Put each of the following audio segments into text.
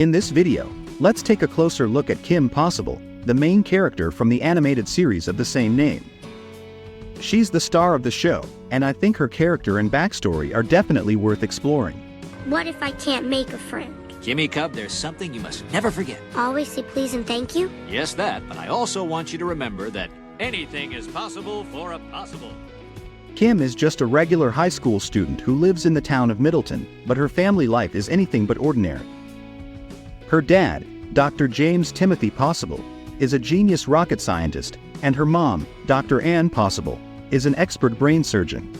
In this video, let's take a closer look at Kim Possible, the main character from the animated series of the same name. She's the star of the show, and I think her character and backstory are definitely worth exploring. What if I can't make a friend? Jimmy Cub, there's something you must never forget. Always say please and thank you? Yes, that, but I also want you to remember that anything is possible for a possible. Kim is just a regular high school student who lives in the town of Middleton, but her family life is anything but ordinary. Her dad, Dr. James Timothy Possible, is a genius rocket scientist, and her mom, Dr. Ann Possible, is an expert brain surgeon.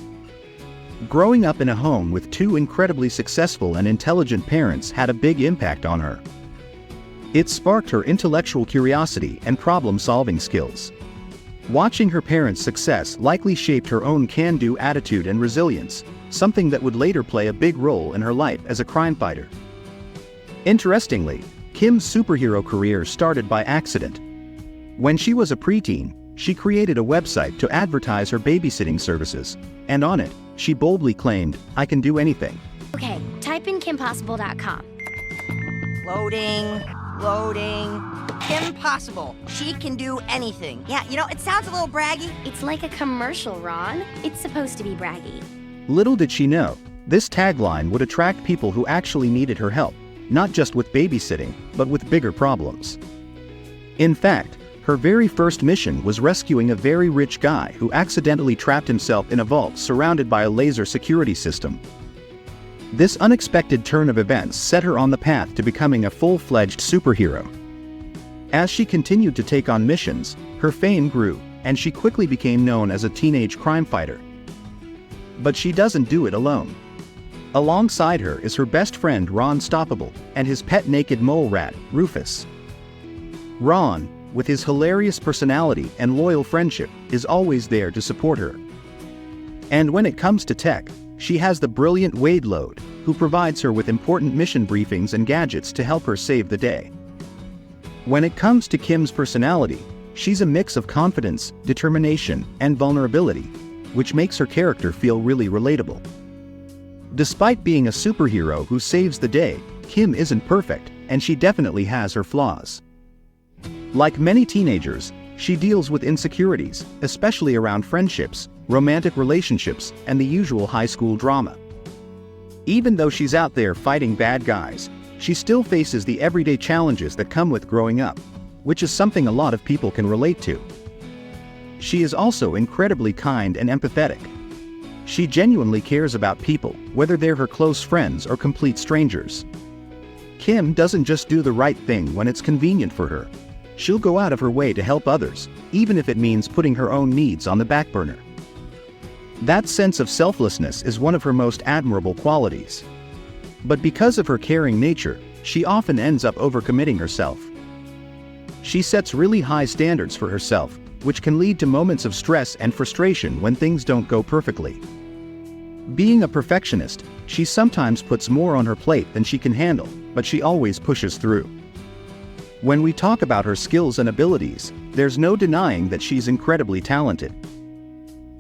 Growing up in a home with two incredibly successful and intelligent parents had a big impact on her. It sparked her intellectual curiosity and problem-solving skills. Watching her parents' success likely shaped her own can-do attitude and resilience, something that would later play a big role in her life as a crime fighter. Interestingly, Kim's superhero career started by accident. When she was a preteen, she created a website to advertise her babysitting services, and on it, she boldly claimed, "I can do anything." Okay, type in kimpossible.com. Loading. Kim Possible. She can do anything. Yeah, it sounds a little braggy. It's like a commercial, Ron. It's supposed to be braggy. Little did she know, this tagline would attract people who actually needed her help, not just with babysitting, but with bigger problems. In fact, her very first mission was rescuing a very rich guy who accidentally trapped himself in a vault surrounded by a laser security system. This unexpected turn of events set her on the path to becoming a full-fledged superhero. As she continued to take on missions, her fame grew, and she quickly became known as a teenage crime fighter. But she doesn't do it alone. Alongside her is her best friend Ron Stoppable and his pet naked mole rat, Rufus. Ron, with his hilarious personality and loyal friendship, is always there to support her. And when it comes to tech, she has the brilliant Wade Load, who provides her with important mission briefings and gadgets to help her save the day. When it comes to Kim's personality, she's a mix of confidence, determination, and vulnerability, which makes her character feel really relatable. Despite being a superhero who saves the day, Kim isn't perfect, and she definitely has her flaws. Like many teenagers, she deals with insecurities, especially around friendships, romantic relationships, and the usual high school drama. Even though she's out there fighting bad guys, she still faces the everyday challenges that come with growing up, which is something a lot of people can relate to. She is also incredibly kind and empathetic. She genuinely cares about people, whether they're her close friends or complete strangers. Kim doesn't just do the right thing when it's convenient for her. She'll go out of her way to help others, even if it means putting her own needs on the back burner. That sense of selflessness is one of her most admirable qualities. But because of her caring nature, she often ends up overcommitting herself. She sets really high standards for herself, which can lead to moments of stress and frustration when things don't go perfectly. Being a perfectionist, she sometimes puts more on her plate than she can handle, but she always pushes through. When we talk about her skills and abilities, there's no denying that she's incredibly talented.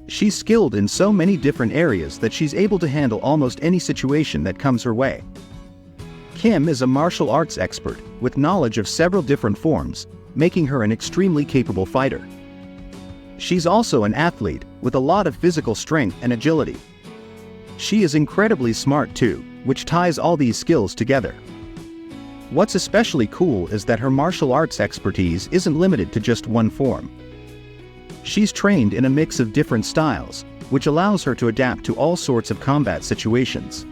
She's skilled in so many different areas that she's able to handle almost any situation that comes her way. Kim is a martial arts expert, with knowledge of several different forms, making her an extremely capable fighter. She's also an athlete, with a lot of physical strength and agility. She is incredibly smart too, which ties all these skills together. What's especially cool is that her martial arts expertise isn't limited to just one form. She's trained in a mix of different styles, which allows her to adapt to all sorts of combat situations.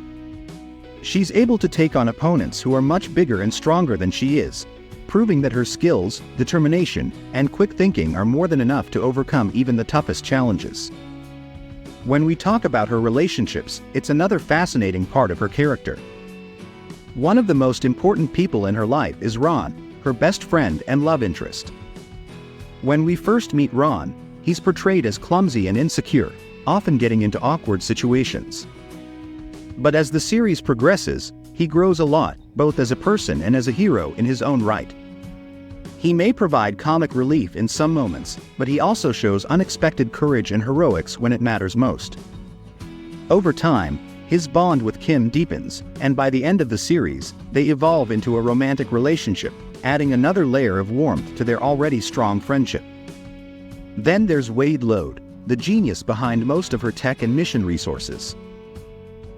She's able to take on opponents who are much bigger and stronger than she is, proving that her skills, determination, and quick thinking are more than enough to overcome even the toughest challenges. When we talk about her relationships, it's another fascinating part of her character. One of the most important people in her life is Ron, her best friend and love interest. When we first meet Ron, he's portrayed as clumsy and insecure, often getting into awkward situations. But as the series progresses, he grows a lot, both as a person and as a hero in his own right. He may provide comic relief in some moments, but he also shows unexpected courage and heroics when it matters most. Over time, his bond with Kim deepens, and by the end of the series, they evolve into a romantic relationship, adding another layer of warmth to their already strong friendship. Then there's Wade Lode, the genius behind most of her tech and mission resources.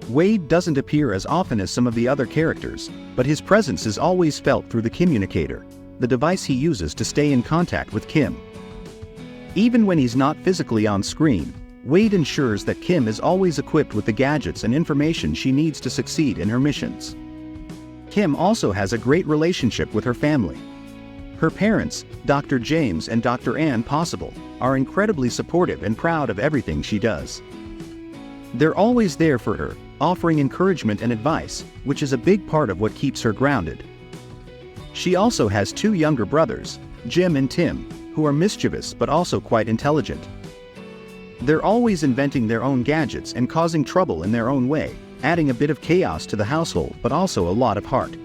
Wade doesn't appear as often as some of the other characters, but his presence is always felt through the communicator, the device he uses to stay in contact with Kim. Even when he's not physically on screen, Wade ensures that Kim is always equipped with the gadgets and information she needs to succeed in her missions. Kim also has a great relationship with her family. Her parents, Dr. James and Dr. Ann Possible, are incredibly supportive and proud of everything she does. They're always there for her, offering encouragement and advice, which is a big part of what keeps her grounded. She also has two younger brothers, Jim and Tim, who are mischievous but also quite intelligent. They're always inventing their own gadgets and causing trouble in their own way, adding a bit of chaos to the household but also a lot of heart.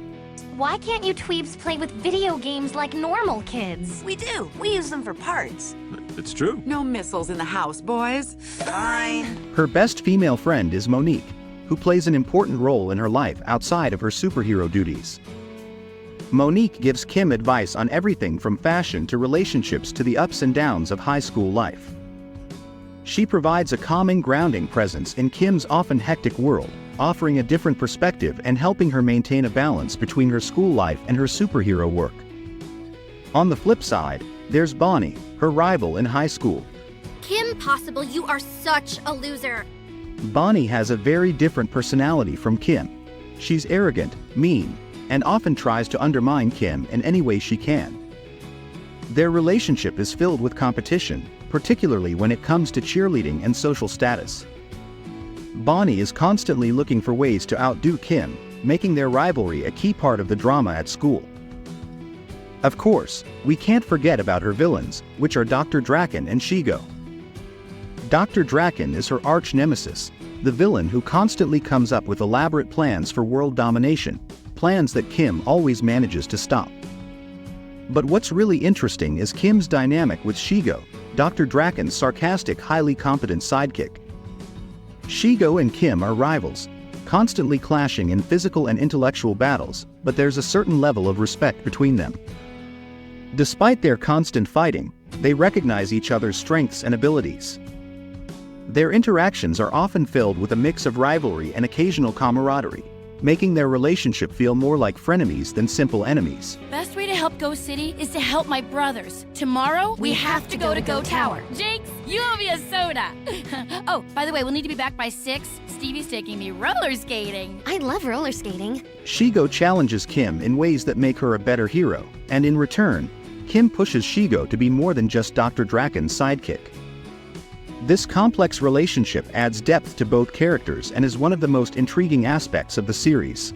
Why can't you tweebs play with video games like normal kids? We do. We use them for parts. It's true. No missiles in the house, boys. Fine. Her best female friend is Monique, who plays an important role in her life outside of her superhero duties. Monique gives Kim advice on everything from fashion to relationships to the ups and downs of high school life. She provides a calming, grounding presence in Kim's often hectic world, offering a different perspective and helping her maintain a balance between her school life and her superhero work. On the flip side, there's Bonnie, her rival in high school. Kim Possible, you are such a loser. Bonnie has a very different personality from Kim. She's arrogant, mean, and often tries to undermine Kim in any way she can. Their relationship is filled with competition, particularly when it comes to cheerleading and social status. Bonnie is constantly looking for ways to outdo Kim, making their rivalry a key part of the drama at school. Of course, we can't forget about her villains, which are Dr. Draken and Shigo. Dr. Draken is her arch-nemesis, the villain who constantly comes up with elaborate plans for world domination, plans that Kim always manages to stop. But what's really interesting is Kim's dynamic with Shigo, Dr. Draken's sarcastic, highly competent sidekick. Shigo and Kim are rivals, constantly clashing in physical and intellectual battles, but there's a certain level of respect between them. Despite their constant fighting, they recognize each other's strengths and abilities. Their interactions are often filled with a mix of rivalry and occasional camaraderie, making their relationship feel more like frenemies than simple enemies. Best way to help Go City is to help my brothers. Tomorrow, we have to go to Go Tower. Jinx, you owe me a soda. Oh, by the way, we'll need to be back by 6. Stevie's taking me roller skating. I love roller skating. Shigo challenges Kim in ways that make her a better hero, and in return, Kim pushes Shigo to be more than just Dr. Draken's sidekick. This complex relationship adds depth to both characters and is one of the most intriguing aspects of the series.